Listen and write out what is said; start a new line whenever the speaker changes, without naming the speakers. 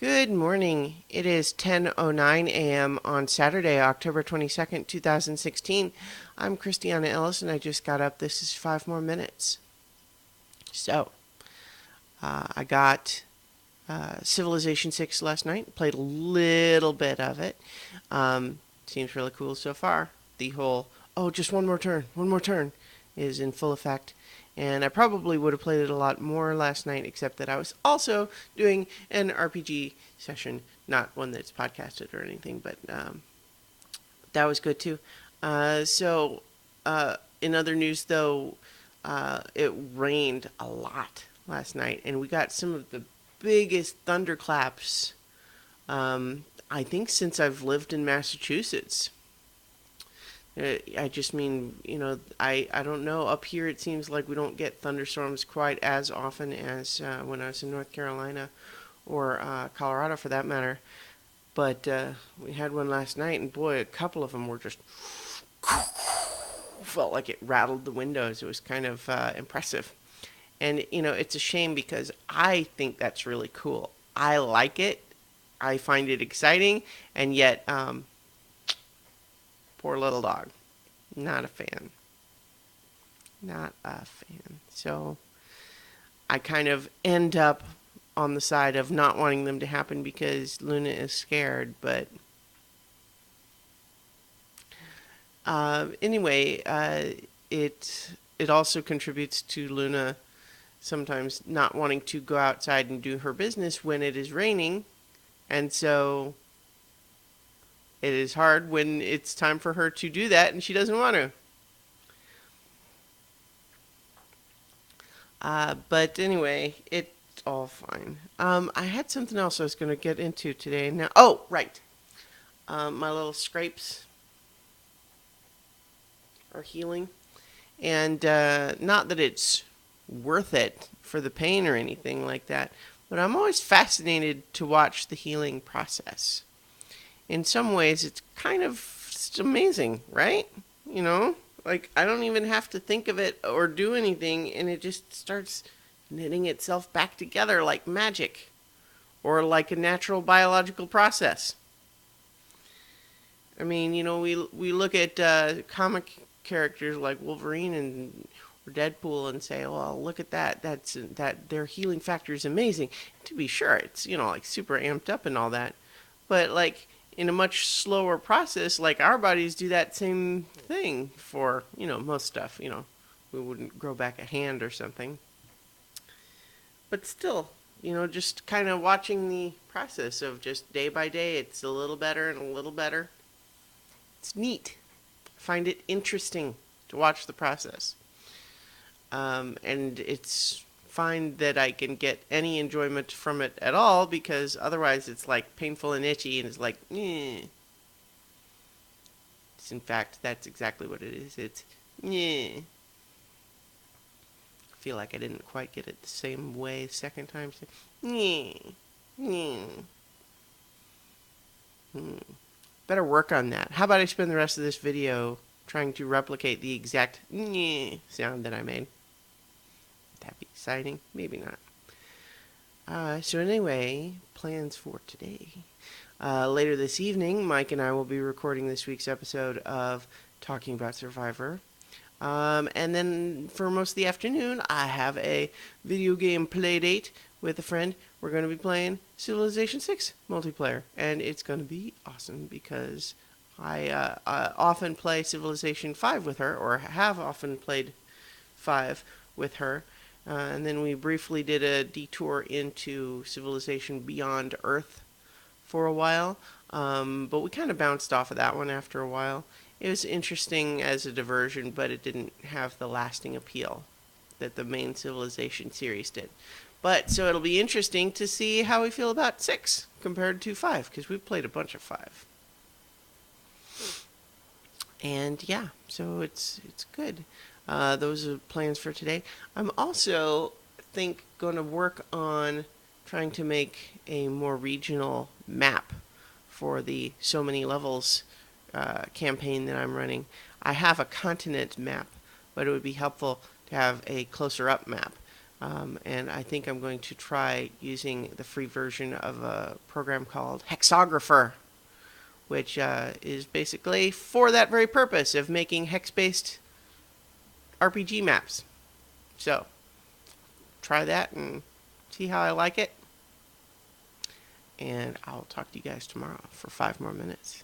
Good morning. It is 10:09 a.m. on Saturday, October 22nd, 2016. I'm Christiana Ellis and I just got up. This is 5 more minutes. I got Civilization 6 last night. Played a little bit of it. Seems really cool so far. The whole, oh, just one more turn is in full effect. And I probably would have played it a lot more last night, except that I was also doing an RPG session, not one that's podcasted or anything, but that was good too. In other news, though, it rained a lot last night, and we got some of the biggest thunderclaps, I think, since I've lived in Massachusetts. I just mean, I don't know. Up here, it seems like we don't get thunderstorms quite as often as when I was in North Carolina or Colorado for that matter. But we had one last night, and boy, a couple of them were just felt like it rattled the windows. It was kind of impressive. And, it's a shame because I think that's really cool. I like it. I find it exciting, and yet, poor little dog. Not a fan. Not a fan. So I kind of end up on the side of not wanting them to happen because Luna is scared. But anyway, it also contributes to Luna sometimes not wanting to go outside and do her business when it is raining, and so it is hard when it's time for her to do that and she doesn't want to. But anyway, it's all fine. I had something else I was going to get into today. Now, oh, right. My little scrapes are healing. And not that it's worth it for the pain or anything like that, but I'm always fascinated to watch the healing process. In some ways, it's kind of it's amazing, right? Like I don't even have to think of it or do anything, and it just starts knitting itself back together like magic or like a natural biological process. I mean, we look at comic characters like Wolverine and or Deadpool and say, "Well, look at that. That their healing factor is amazing." To be sure, it's like super amped up and all that, but like in a much slower process, like our bodies do that same thing for most stuff. We wouldn't grow back a hand or something, but still, just kind of watching the process of just day by day, it's a little better and a little better. It's neat. I find it interesting to watch the process. And it's fine that I can get any enjoyment from it at all because otherwise it's like painful and itchy and it's like, eh. In fact, that's exactly what it is. It's, eh. I feel like I didn't quite get it the same way the second time. So, eh. Eh. Better work on that. How about I spend the rest of this video trying to replicate the exact sound that I made? Would that be exciting? Maybe not. So anyway, plans for today. Later this evening, Mike and I will be recording this week's episode of Talking About Survivor. And then for most of the afternoon, I have a video game play date with a friend. We're going to be playing Civilization 6 multiplayer, and it's going to be awesome because I often play Civilization 5 with her, or have often played 5 with her. And then we briefly did a detour into Civilization Beyond Earth for a while, but we kind of bounced off of that one after a while. It was interesting as a diversion, but it didn't have the lasting appeal that the main Civilization series did. But so it'll be interesting to see how we feel about 6 compared to 5, because we've played a bunch of 5. And yeah, so it's good. Those are plans for today. I'm also going to work on trying to make a more regional map for the So Many Levels campaign that I'm running. I have a continent map, but it would be helpful to have a closer up map. And I think I'm going to try using the free version of a program called Hexographer, which is basically for that very purpose of making hex-based RPG maps. So, try that and see how I like it. And I'll talk to you guys tomorrow for 5 more minutes.